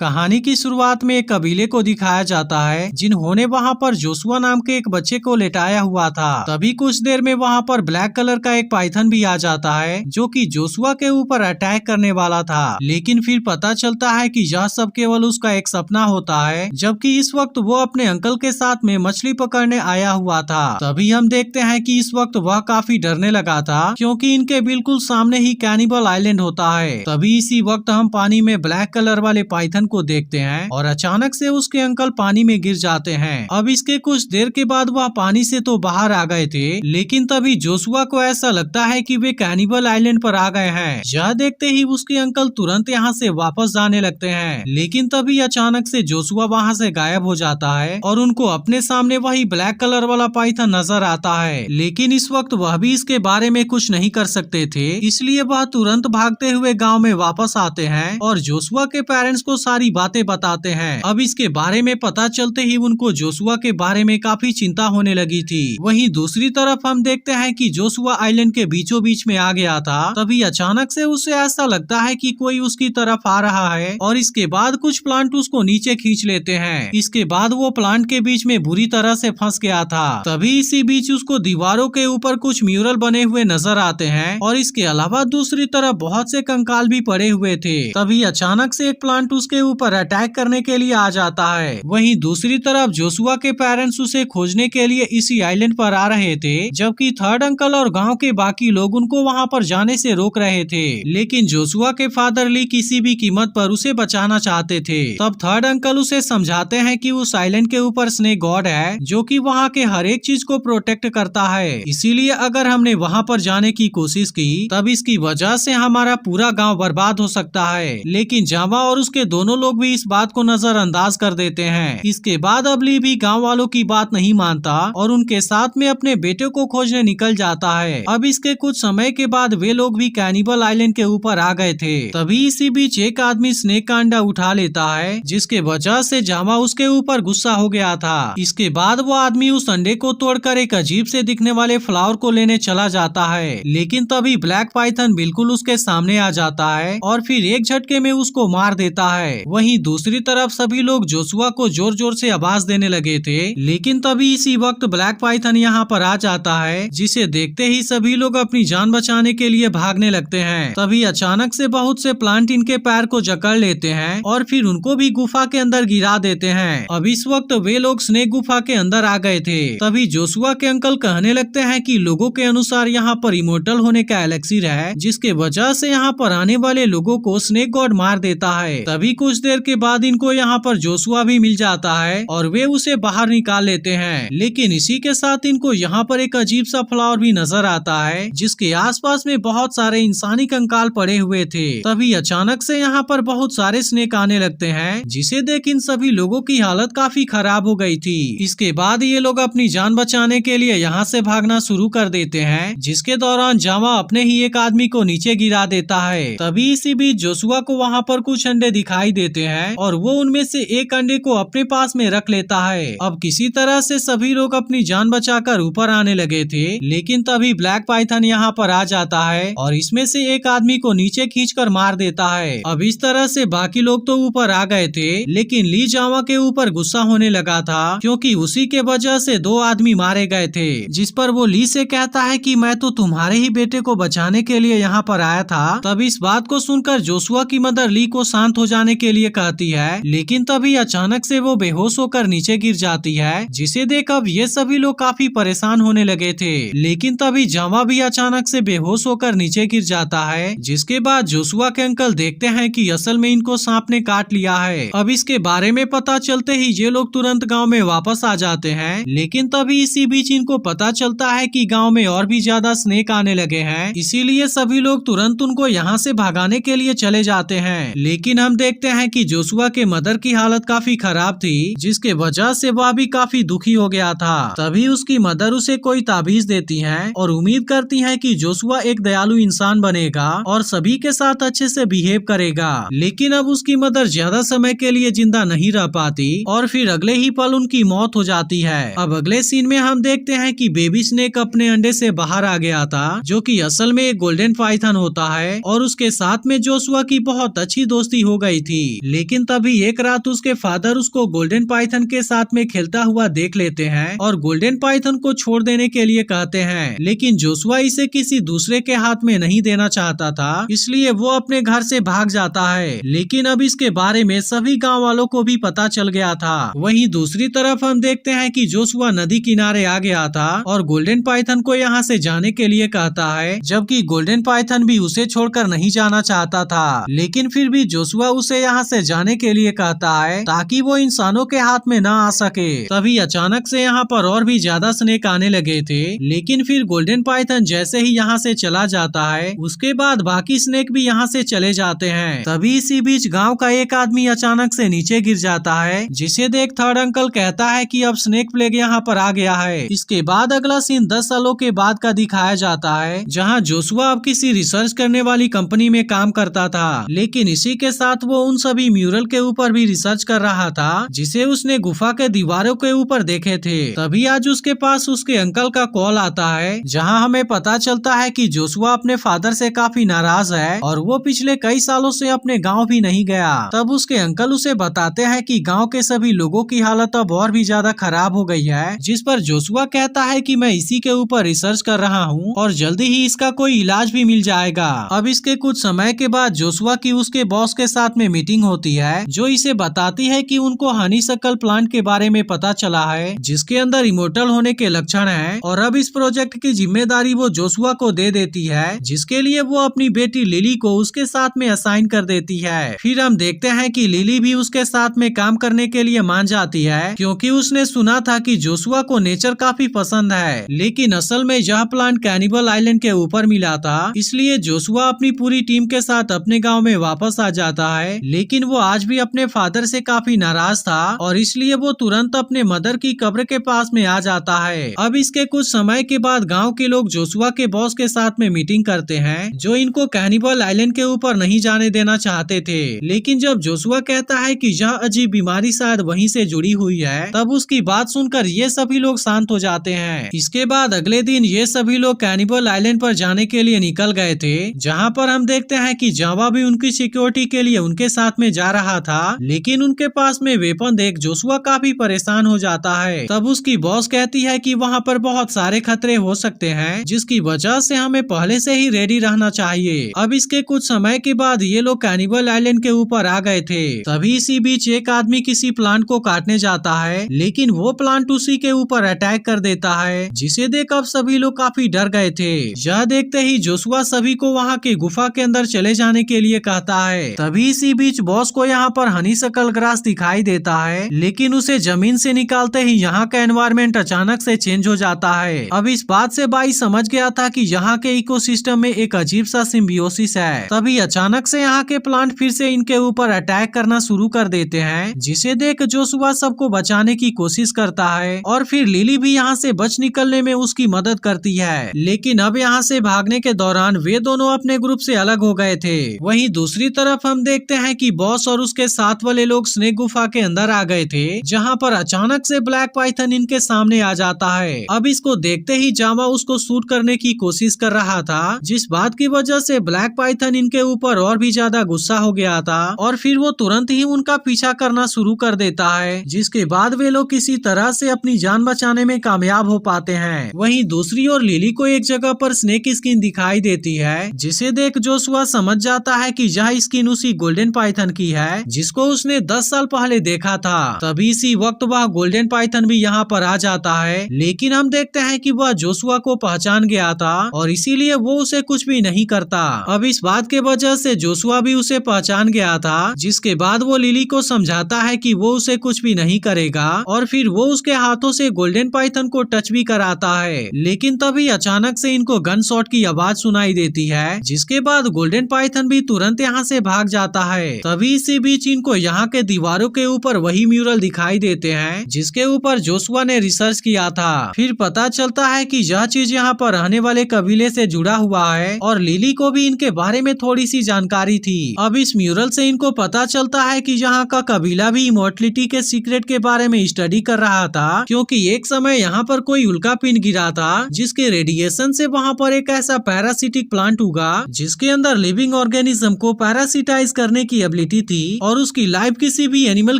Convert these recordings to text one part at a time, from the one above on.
कहानी की शुरुआत में एक कबीले को दिखाया जाता है जिन्होंने वहाँ पर जोशुआ नाम के एक बच्चे को लेटाया हुआ था। तभी कुछ देर में वहाँ पर ब्लैक कलर का एक पाइथन भी आ जाता है जो कि जोशुआ के ऊपर अटैक करने वाला था। लेकिन फिर पता चलता है कि यह सब केवल उसका एक सपना होता है, जबकि इस वक्त वो अपने अंकल के साथ में मछली पकड़ने आया हुआ था। तभी हम देखते हैं कि इस वक्त वह काफी डरने लगा था क्योंकि इनके बिल्कुल सामने ही कैनिबल आइलैंड होता है। तभी इसी वक्त हम पानी में ब्लैक कलर वाले पाइथन को देखते हैं और अचानक से उसके अंकल पानी में गिर जाते हैं। अब इसके कुछ देर के बाद वह पानी से तो बाहर आ गए थे, लेकिन तभी जोशुआ को ऐसा लगता है कि वे कैनिबल आइलैंड पर आ गए हैं। यह देखते ही उसके अंकल तुरंत यहाँ से वापस जाने लगते हैं, लेकिन तभी अचानक से जोशुआ वहाँ से गायब हो जाता है और उनको अपने सामने वही ब्लैक कलर वाला पाइथन नजर आता है। लेकिन इस वक्त वह भी इसके बारे में कुछ नहीं कर सकते थे, इसलिए वह तुरंत भागते हुए गाँव में वापस आते हैं और जोशुआ के पेरेंट्स को सारी बातें बताते हैं। अब इसके बारे में पता चलते ही उनको जोशुआ के बारे में काफी चिंता होने लगी थी। वहीं दूसरी तरफ हम देखते हैं कि जोशुआ आइलैंड के बीचों बीच में आ गया था। तभी अचानक से उसे ऐसा लगता है कि कोई उसकी तरफ आ रहा है और इसके बाद कुछ प्लांट उसको नीचे खींच लेते हैं। इसके बाद वो प्लांट के बीच में बुरी तरह से फंस गया था। तभी इसी बीच उसको दीवारों के ऊपर कुछ म्यूरल बने हुए नजर आते हैं और इसके अलावा दूसरी तरफ बहुत से कंकाल भी पड़े हुए थे। तभी अचानक से एक प्लांट उसके ऊपर अटैक करने के लिए आ जाता है। वहीं दूसरी तरफ जोशुआ के पेरेंट्स उसे खोजने के लिए इसी आइलैंड पर आ रहे थे, जबकि थर्ड अंकल और गांव के बाकी लोग उनको वहां पर जाने से रोक रहे थे। लेकिन जोशुआ के फादर ली किसी भी कीमत पर उसे बचाना चाहते थे। तब थर्ड अंकल उसे समझाते हैं कि उस आइलैंड के ऊपर स्नेक गॉड है जो कि वहाँ के हर एक चीज को प्रोटेक्ट करता है, इसीलिए अगर हमने वहाँ पर जाने की कोशिश की तब इसकी वजह से हमारा पूरा गाँव बर्बाद हो सकता है। लेकिन जावा और उसके दोनों लोग भी इस बात को नजरअंदाज कर देते हैं। इसके बाद अब ली भी गांव वालों की बात नहीं मानता और उनके साथ में अपने बेटे को खोजने निकल जाता है। अब इसके कुछ समय के बाद वे लोग भी कैनिबल आइलैंड के ऊपर आ गए थे। तभी इसी बीच एक आदमी स्नेक का अंडा उठा लेता है, जिसके वजह से जावा उसके ऊपर गुस्सा हो गया था। इसके बाद वो आदमी उस अंडे को तोड़कर एक अजीब से दिखने वाले फ्लावर को लेने चला जाता है, लेकिन तभी ब्लैक पाइथन बिल्कुल उसके सामने आ जाता है और फिर एक झटके में उसको मार देता है। वहीं दूसरी तरफ सभी लोग जोशुआ को जोर जोर से आवाज देने लगे थे, लेकिन तभी इसी वक्त ब्लैक पाइथन यहाँ पर आ जाता है, जिसे देखते ही सभी लोग अपनी जान बचाने के लिए भागने लगते हैं। तभी अचानक से बहुत से प्लांट इनके पैर को जकड़ लेते हैं और फिर उनको भी गुफा के अंदर गिरा देते हैं। अब इस वक्त वे लोग स्नेक गुफा के अंदर आ गए थे। तभी जोशुआ के अंकल कहने लगते हैं कि लोगों के अनुसार यहाँ पर इमोर्टल होने का एलेक्सिर है, जिसके वजह से यहाँ पर आने वाले लोगों को स्नेक गॉड मार देता है। तभी कुछ देर के बाद इनको यहाँ पर जोशुआ भी मिल जाता है और वे उसे बाहर निकाल लेते हैं। लेकिन इसी के साथ इनको यहाँ पर एक अजीब सा फ्लावर भी नजर आता है, जिसके आसपास में बहुत सारे इंसानी कंकाल पड़े हुए थे। तभी अचानक से यहाँ पर बहुत सारे स्नेक आने लगते हैं, जिसे देख इन सभी लोगों की हालत काफी खराब हो गई थी। इसके बाद ये लोग अपनी जान बचाने के लिए यहाँ से भागना शुरू कर देते हैं, जिसके दौरान जावा अपने ही एक आदमी को नीचे गिरा देता है। तभी इसी बीच जोशुआ को वहाँ पर कुछ अंडे दिखाई देते हैं और वो उनमें से एक अंडे को अपने पास में रख लेता है। अब किसी तरह से सभी लोग अपनी जान बचाकर ऊपर आने लगे थे, लेकिन तभी ब्लैक पाइथन यहाँ पर आ जाता है और इसमें से एक आदमी को नीचे खींचकर मार देता है। अब इस तरह से बाकी लोग तो ऊपर आ गए थे, लेकिन ली जावा के ऊपर गुस्सा होने लगा था क्योंकि उसी के वजह से 2 आदमी मारे गए थे, जिस पर वो ली से कहता है कि मैं तो तुम्हारे ही बेटे को बचाने के लिए यहाँ पर आया था। तब इस बात को सुनकर जोशुआ की मदर ली को शांत हो जाने के लिए कहती है, लेकिन तभी अचानक से वो बेहोश होकर नीचे गिर जाती है, जिसे देख अब ये सभी लोग काफी परेशान होने लगे थे। लेकिन तभी जावा भी अचानक से बेहोश होकर नीचे गिर जाता है, जिसके बाद जोशुआ के अंकल देखते हैं कि असल में इनको सांप ने काट लिया है। अब इसके बारे में पता चलते ही ये लोग तुरंत गाँव में वापस आ जाते हैं, लेकिन तभी इसी बीच इनको पता चलता है कि गाँव में और भी ज्यादा स्नेक आने लगे हैं, इसीलिए सभी लोग तुरंत उनको यहाँ से भगाने के लिए चले जाते हैं। लेकिन हम देखते हैं कि जोशुआ के मदर की हालत काफी खराब थी, जिसके वजह से वह भी काफी दुखी हो गया था। तभी उसकी मदर उसे कोई ताबीज देती हैं और उम्मीद करती हैं कि जोशुआ एक दयालु इंसान बनेगा और सभी के साथ अच्छे से बिहेव करेगा। लेकिन अब उसकी मदर ज्यादा समय के लिए जिंदा नहीं रह पाती और फिर अगले ही पल उनकी मौत हो जाती है। अब अगले सीन में हम देखते हैं कि बेबी स्नेक अपने अंडे से बाहर आ गया था, जो कि असल में एक गोल्डन पाइथन होता है और उसके साथ में जोशुआ की बहुत अच्छी दोस्ती हो गई थी। लेकिन तभी एक रात उसके फादर उसको गोल्डन पाइथन के साथ में खेलता हुआ देख लेते हैं और गोल्डन पाइथन को छोड़ देने के लिए कहते हैं, लेकिन जोशुआ इसे किसी दूसरे के हाथ में नहीं देना चाहता था, इसलिए वो अपने घर से भाग जाता है। लेकिन अब इसके बारे में सभी गांव वालों को भी पता चल गया था। वहीं दूसरी तरफ हम देखते हैं कि जोशुआ नदी किनारे आ गया था और गोल्डन पाइथन को यहाँ से जाने के लिए कहता है, जबकि गोल्डन पाइथन भी उसे छोड़कर नहीं जाना चाहता था। लेकिन फिर भी जोशुआ उसे यहाँ से जाने के लिए कहता है ताकि वो इंसानों के हाथ में ना आ सके। तभी अचानक से यहाँ पर और भी ज्यादा स्नेक आने लगे थे, लेकिन फिर गोल्डन पाइथन जैसे ही यहाँ से चला जाता है उसके बाद बाकी स्नेक भी यहाँ से चले जाते हैं। तभी इसी बीच गांव का एक आदमी अचानक से नीचे गिर जाता है, जिसे देख थर्ड अंकल कहता है कि अब स्नेक प्लेग यहाँ पर आ गया है। इसके बाद अगला सीन 10 सालों के बाद का दिखाया जाता है, जहाँ जोशुआ अब किसी रिसर्च करने वाली कंपनी में काम करता था, लेकिन इसी के साथ वो उन सभी म्यूरल के ऊपर भी रिसर्च कर रहा था जिसे उसने गुफा के दीवारों के ऊपर देखे थे। तभी आज उसके पास उसके अंकल का कॉल आता है, जहां हमें पता चलता है कि जोशुआ अपने फादर से काफी नाराज है और वो पिछले कई सालों से अपने गांव भी नहीं गया। तब उसके अंकल उसे बताते हैं कि गांव के सभी लोगों की हालत अब और भी ज्यादा खराब हो गई है, जिस पर जोशुआ कहता है कि मैं इसी के ऊपर रिसर्च कर रहा हूँ और जल्दी ही इसका कोई इलाज भी मिल जाएगा। अब इसके कुछ समय के बाद जोशुआ की उसके बॉस के साथ में मीटिंग होती है, जो इसे बताती है कि उनको हनीसक्कल प्लांट के बारे में पता चला है, जिसके अंदर इमोर्टल होने के लक्षण हैं और अब इस प्रोजेक्ट की जिम्मेदारी वो जोशुआ को दे देती है, जिसके लिए वो अपनी बेटी लिली को उसके साथ में असाइन कर देती है। फिर हम देखते हैं कि लिली भी उसके साथ में काम करने के लिए मान जाती है, क्योंकि उसने सुना था कि जोशुआ को नेचर काफी पसंद है, लेकिन असल में यह प्लांट कैनिबल आइलैंड के ऊपर मिला था, इसलिए जोशुआ अपनी पूरी टीम के साथ अपने गाँव में वापस आ जाता है। लेकिन वो आज भी अपने फादर से काफी नाराज था और इसलिए वो तुरंत अपने मदर की कब्र के पास में आ जाता है। अब इसके कुछ समय के बाद गांव के लोग जोशुआ के बॉस के साथ में मीटिंग करते हैं, जो इनको कैनिबल आइलैंड के ऊपर नहीं जाने देना चाहते थे। लेकिन जब जोशुआ कहता है कि यह अजीब बीमारी शायद वहीं से जुड़ी हुई है, तब उसकी बात सुनकर ये सभी लोग शांत हो जाते हैं। इसके बाद अगले दिन ये सभी लोग कैनिबल आइलैंड पर जाने के लिए निकल गए थे, जहाँ पर हम देखते हैं कि जावा भी उनकी सिक्योरिटी के लिए उनके साथ में जा रहा था, लेकिन उनके पास में वेपन देख जोशुआ काफी परेशान हो जाता है। तब उसकी बॉस कहती है कि वहाँ पर बहुत सारे खतरे हो सकते हैं, जिसकी वजह से हमें पहले से ही रेडी रहना चाहिए। अब इसके कुछ समय के बाद ये लोग कैनिबल आइलैंड के ऊपर आ गए थे। तभी इसी बीच एक आदमी किसी प्लांट को काटने जाता है, लेकिन वो प्लांट उसी के ऊपर अटैक कर देता है, जिसे देख अब सभी लोग काफी डर गए थे। यह देखते ही जोशुआ सभी को वहाँ के गुफा के अंदर चले जाने के लिए कहता है। तभी इसी बीच बॉस को यहाँ पर हनीसक्कल ग्रास दिखाई देता है, लेकिन उसे जमीन से निकालते ही यहाँ का एनवायरनमेंट अचानक से चेंज हो जाता है। अब इस बात से बाई समझ गया था कि यहाँ के इकोसिस्टम में एक अजीब सा सिम्बियोसिस है। तभी अचानक से यहाँ के प्लांट फिर से इनके ऊपर अटैक करना शुरू कर देते हैं, जिसे देख जोशुआ सबको बचाने की कोशिश करता है और फिर लिली भी यहाँ से बच निकलने में उसकी मदद करती है। लेकिन अब यहाँ से भागने के दौरान वे दोनों अपने ग्रुप से अलग हो गए थे। वहीं दूसरी तरफ हम देखते हैं कि बॉस और उसके साथ वाले लोग स्नेक गुफा के अंदर आ गए थे, जहाँ पर अचानक से ब्लैक पाइथन इनके सामने आ जाता है। अब इसको देखते ही जावा उसको शूट करने की कोशिश कर रहा था, जिस बात की वजह से ब्लैक पाइथन इनके ऊपर और भी ज्यादा गुस्सा हो गया था और फिर वो तुरंत ही उनका पीछा करना शुरू कर देता है, जिसके बाद वे लोग किसी तरह से अपनी जान बचाने में कामयाब हो पाते हैं। वहीं दूसरी ओर लिली को एक जगह पर स्नेक स्किन दिखाई देती है, जिसे देख जोशुआ समझ जाता है कि यह स्किन उसी गोल्डन पाइथन की है जिसको उसने 10 साल पहले देखा था। तभी इसी वक्त वह गोल्डन पाइथन भी यहाँ पर आ जाता है, लेकिन हम देखते हैं कि वह जोशुआ को पहचान गया था और इसीलिए वो उसे कुछ भी नहीं करता। अब इस बात के वजह से जोशुआ भी उसे पहचान गया था, जिसके बाद वो लिली को समझाता है कि वो उसे कुछ भी नहीं करेगा और फिर वो उसके हाथों से गोल्डन पाइथन को टच भी कराता है। लेकिन तभी अचानक से इनको गन शॉट की आवाज सुनाई देती है, जिसके बाद गोल्डन पाइथन भी तुरंत यहाँ से भाग जाता है। तभी इसी बीच इनको यहाँ के दीवारों के ऊपर वही म्यूरल दिखाई देते हैं जिसके ऊपर जोशुआ ने रिसर्च किया था। फिर पता चलता है कि यह चीज यहाँ पर रहने वाले कबीले से जुड़ा हुआ है और लिली को भी इनके बारे में थोड़ी सी जानकारी थी। अब इस म्यूरल से इनको पता चलता है कि यहाँ का कबीला भी इमोर्टलिटी के सीक्रेट के बारे में स्टडी कर रहा था, क्योंकि एक समय यहाँ पर कोई उल्का पिंड गिरा था जिसके रेडिएशन से वहाँ पर एक ऐसा पैरासिटिक प्लांट उगा जिसके अंदर लिविंग ऑर्गेनिज्म को पैरासिटाइज करने की एबिलिटी थी और उसकी लाइफ किसी भी एनिमल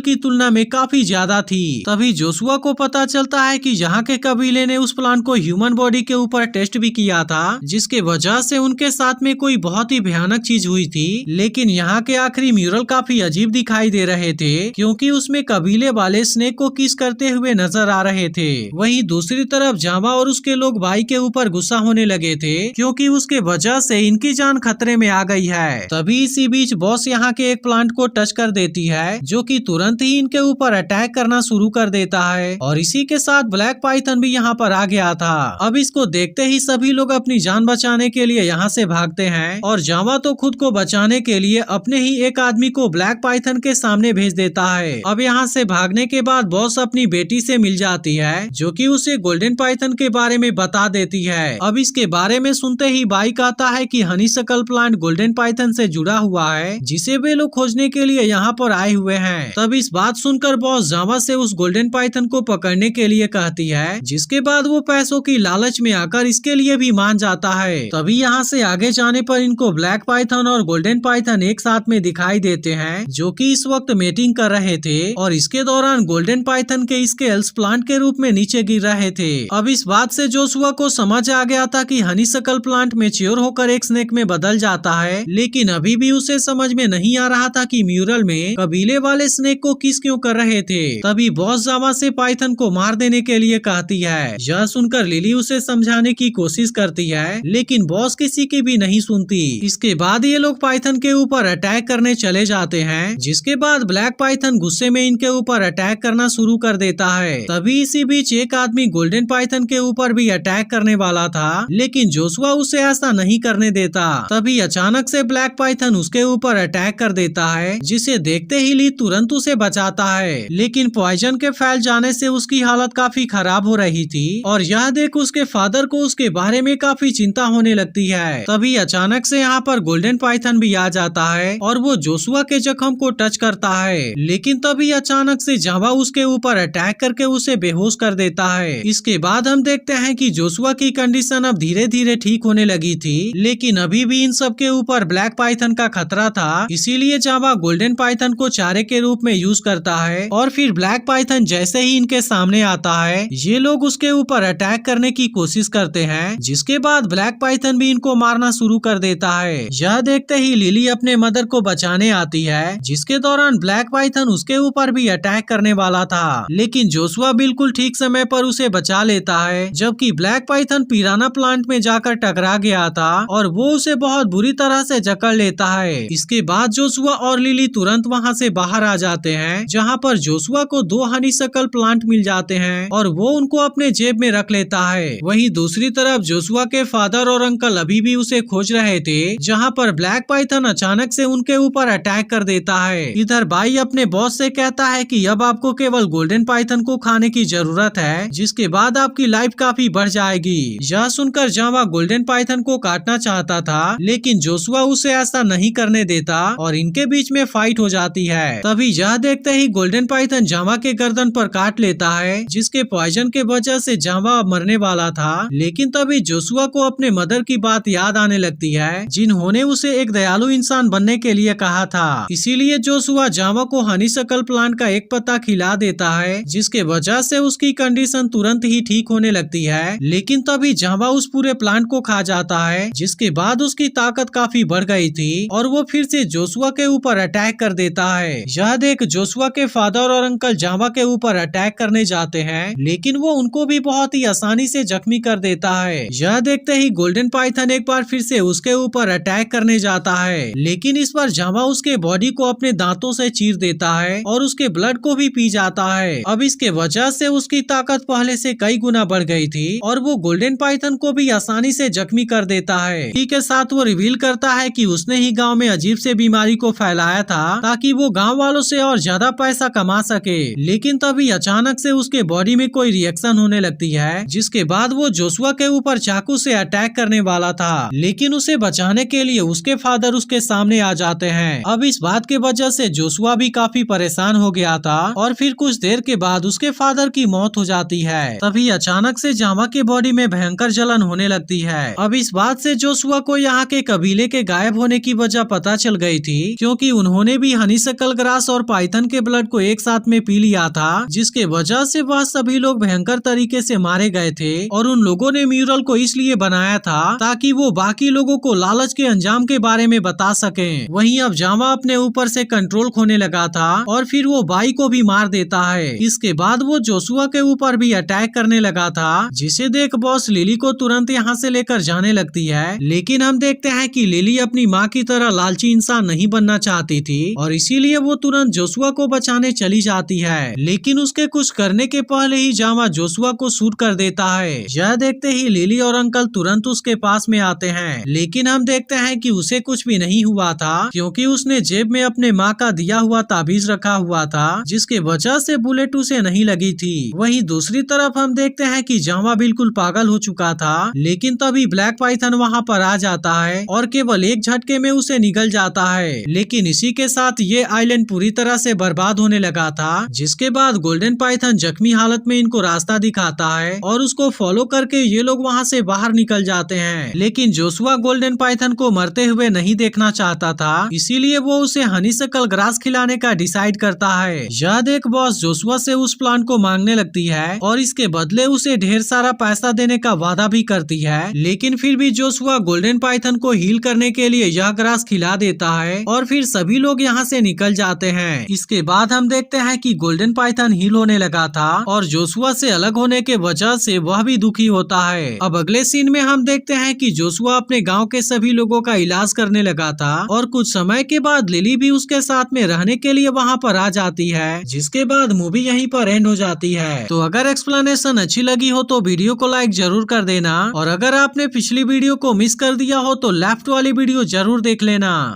की तुलना में काफी ज्यादा थी। तभी जोशुआ को पता चलता है कि यहाँ के कबीले ने उस प्लांट को ह्यूमन बॉडी के ऊपर टेस्ट भी किया था, जिसके वजह से उनके साथ में कोई बहुत ही भयानक चीज हुई थी। लेकिन यहाँ के आखिरी म्यूरल काफी अजीब दिखाई दे रहे थे, क्योंकि उसमें कबीले वाले स्नेक को किस करते हुए नजर आ रहे थे। वहीं दूसरी तरफ जावा और उसके लोग भाई के ऊपर गुस्सा होने लगे थे, क्योंकि उसके वजह से इनकी जान खतरे में आ गई है। तभी इसी बीच बॉस यहाँ के एक प्लांट को टच कर देती है, जो कि तुरंत ही इनके ऊपर अटैक करना शुरू कर देता है और इसी के साथ ब्लैक पाइथन भी यहाँ पर आ गया था। अब इसको देखते ही सभी लोग अपनी जान बचाने के लिए यहाँ से भागते हैं और जावा तो खुद को बचाने के लिए अपने ही एक आदमी को ब्लैक पाइथन के सामने भेज देता है। अब यहाँ से भागने के बाद बॉस अपनी बेटी से मिल जाती है, जो कि उसे गोल्डन पाइथन के बारे में बता देती है। अब इसके बारे में सुनते ही बाइक आता है कि हनीसकल प्लांट गोल्डन पाइथन से जुड़ा हुआ है, जिसे वे लोग खोजने के लिए यहाँ पर आए हुए हैं। तब इस बात सुनकर बॉस जावा से उस गोल्डन पाइथन को पकड़ने के लिए कहती है, जिसके बाद वो पैसों की लालच में आकर इसके लिए भी मान जाता है। तभी यहाँ से आगे जाने पर इनको ब्लैक पाइथन और गोल्डन पाइथन एक साथ में दिखाई देते हैं, जो कि इस वक्त मेटिंग कर रहे थे और इसके दौरान गोल्डन पाइथन के स्केल्स प्लांट के रूप में नीचे गिर रहे थे। अब इस बात से जोशुआ को समझ आ गया था कि हनीसकल प्लांट मैच्योर होकर एक स्नेक में बदल जाता है, लेकिन अभी भी उसे समझ में नहीं आ रहा था कि म्यूरल में कबीले वाले स्नेक को किस क्यों कर रहे थे। तभी बॉस जावा से पाइथन को मार देने के लिए कहती है। यह सुनकर लिली उसे समझाने की कोशिश करती है, लेकिन बॉस किसी की भी नहीं सुनती। इसके बाद ये लोग पाइथन के ऊपर अटैक करने चले जाते हैं, जिसके बाद ब्लैक पाइथन गुस्से में इनके ऊपर अटैक करना शुरू कर देता है। तभी इसी बीच एक आदमी गोल्डन पाइथन के ऊपर भी अटैक करने वाला था, लेकिन जोशुआ उसे ऐसा नहीं करने देता। तभी अचानक से ब्लैक पाइथन उसके ऊपर अटैक कर देता है, जिसे देखते ही ली तुरंत उसे बचाता है, लेकिन पॉइजन के फैल जाने से उसकी हालत काफी खराब हो रही थी और यह देख उसके फादर को उसके बारे में काफी चिंता होने लगती है। तभी अचानक से यहाँ पर गोल्डन पाइथन भी आ जाता है और वो जोशुआ के जख्म को टच करता है, लेकिन तभी अचानक से जावा उसके ऊपर अटैक करके उसे बेहोश कर देता है। इसके बाद हम देखते हैं कि जोशुआ की कंडीशन अब धीरे धीरे ठीक होने लगी थी, लेकिन अभी भी इन सब के ऊपर ब्लैक पाइथन का खतरा था, इसीलिए जावा गोल्डन पाइथन को चारे के रूप में यूज करता है और फिर ब्लैक पाइथन जैसे ही इनके सामने आता है, ये लोग उसके ऊपर अटैक करने की कोशिश करते हैं, जिसके बाद ब्लैक पाइथन भी इनको मारना शुरू कर देता है। यह देखते ही लिली अपने मदर को बचाने आती है, जिसके दौरान ब्लैक पाइथन उसके ऊपर भी अटैक करने वाला था, लेकिन जोशुआ बिल्कुल ठीक समय पर उसे बचा लेता है, जबकि ब्लैक पाइथन पिराना प्लांट में जाकर टकरा गया था और वो उसे बहुत बुरी तरह से जकड़ लेता है। इसके बाद जोशुआ और लिली तुरंत वहाँ से बाहर आ जाते हैं, जहाँ पर जोशुआ को 2 हनीसकल प्लांट मिल जाते हैं और वो उनको अपने जेब में रख लेता है। वहीं दूसरी तरफ जोशुआ के फादर और अंकल अभी भी उसे खोज रहे थे, जहाँ पर ब्लैक पाइथन अचानक से उनके ऊपर अटैक कर देता है। इधर भाई अपने बॉस से कहता है कि अब आपको केवल गोल्डन पाइथन को खाने की जरूरत है, जिसके बाद आपकी लाइफ काफी बढ़ जाएगी। यह सुनकर जावा गोल्डन पाइथन को काटना चाहता था, लेकिन जोशुआ उसे ऐसा नहीं करने देता और इनके बीच में फाइट हो जाती है। तभी यह देखते ही गोल्डन पाइथन जावा के गर्दन पर काट लेता है, जिसके पॉइजन के वजह से जावा मरने वाला था, लेकिन तभी जोशुआ को अपने मदर की बात याद आने लगती है, जिन्होंने उसे एक दयालु इंसान बनने के लिए कहा था। इसीलिए जोशुआ जावा को हनीसकल प्लांट का एक पत्ता खिला देता है, जिसके वजह से उसकी कंडीशन तुरंत ही ठीक होने लगती है, लेकिन तभी जावा उस पूरे प्लांट को खा जाता है, जिसके बाद उसकी ताकत काफी बढ़ गई थी और वो फिर से जोशुआ के ऊपर अटैक कर देता है। यह देख जोशुआ के फादर और अंकल जावा के ऊपर अटैक करने जाते हैं, लेकिन वो उनको भी बहुत ही आसानी से जख्मी कर देता है। यह देखते ही गोल्डन पाइथन एक बार फिर से उसके ऊपर अटैक करने जाता है, लेकिन इस बार जावा उसके बॉडी को अपने दांतों से चीर देता है और उसके ब्लड को भी पी जाता है। अब इसके वजह से उसकी ताकत पहले से कई गुना बढ़ गई थी और वो गोल्डन पाइथन को भी आसानी से जख्मी कर देता है। इसी के साथ वो रिवील करता है कि उसने ही गांव में अजीब से बीमारी को फैलाया था, ताकि वो गांव वालों से और ज्यादा पैसा कमा सके, लेकिन तभी अचानक से उसके बॉडी में कोई रिएक्शन होने लगती है, जिसके बाद वो जोशुआ के ऊपर चाकू से अटैक करने वाला था, लेकिन उसे बचाने के लिए उसके फादर उसके सामने आ जाते हैं। अब इस बात के वजह से जोशुआ भी काफी परेशान हो गया था और फिर कुछ देर के बाद उसके फादर की मौत हो जाती है। तभी अचानक से जावा के बॉडी में भयंकर जलन होने लगती है। अब इस बात से जोशुआ को यहाँ के कबीले के गायब होने की वजह पता चल गई थी, क्योंकि उन्होंने भी हनीसकल ग्रास और पाइथन के ब्लड को एक साथ में पी लिया था, जिसके वजह से वह सभी लोग भयंकर तरीके से मारे गए थे। और उन लोगों ने म्यूरल को इसलिए बनाया था ताकि वो बाकी लोगों को लालच के अंजाम के बारे में बता सकें। वहीं अब जावा अपने ऊपर से कंट्रोल खोने लगा था और फिर वो बाई को भी मार देता है। इसके बाद वो जोशुआ के ऊपर भी अटैक करने लगा था, जिसे देख बॉस लिली को तुरंत यहाँ से लेकर जाने लगती है। लेकिन हम देखते हैं कि लिली अपनी माँ की तरह लालची इंसान नहीं बनना चाहती थी और इसीलिए वो तुरंत जोशुआ को बचाने चली जाती है। लेकिन उसके कुछ करने के पहले ही जावा जोशुआ को शूट कर देता है। यह देखते ही लिली और अंकल तुरंत उसके पास में आते हैं, लेकिन हम देखते हैं कि उसे कुछ भी नहीं हुआ था, क्योंकि उसने जेब में अपने माँ का दिया हुआ ताबीज रखा हुआ था, जिसके वजह से बुलेट उसे नहीं लगी थी। वहीं दूसरी तरफ हम देखते हैं कि जावा बिल्कुल पागल हो चुका था, लेकिन तभी ब्लैक पाइथन वहाँ पर आ जाता है और केवल एक झटके में उसे निगल जाता है। लेकिन इसी के साथ ये आइलैंड पूरी तरह से बर्बाद होने लगा था, जिसके बाद गोल्डन पाइथन जख्मी हालत में इनको रास्ता दिखाता है और उसको फॉलो करके ये लोग वहाँ से बाहर निकल जाते हैं। लेकिन जोशुआ गोल्डन पाइथन को मरते हुए नहीं देखना चाहता था, इसीलिए वो उसे हनीसकल ग्रास खिलाने का डिसाइड करता है। यह देख बॉस जोशुआ से उस प्लांट को मांगने लगती है और इसके बदले उसे ढेर सारा पैसा देने का वादा भी करती है। लेकिन फिर भी जोशुआ गोल्डन पाइथन को हील करने के लिए यह ग्रास खिला देता है और फिर सभी लोग यहाँ से निकल जाते हैं। इसके बाद हम देखते हैं कि गोल्डन पाइथन हील होने लगा था और जोशुआ से अलग होने के वजह से वह भी दुखी होता है। अब अगले सीन में हम देखते हैं कि जोशुआ अपने गांव के सभी लोगों का इलाज करने लगा था और कुछ समय के बाद लिली भी उसके साथ में रहने के लिए वहां पर आ जाती है, जिसके बाद मूवी यहीं पर एंड हो जाती है। तो अगर एक्सप्लेनेशन अच्छी लगी हो तो वीडियो को लाइक जरूर कर देना और अगर आपने पिछली वीडियो को मिस कर दिया हो तो लेफ्ट वाली वीडियो जरूर देख लेना।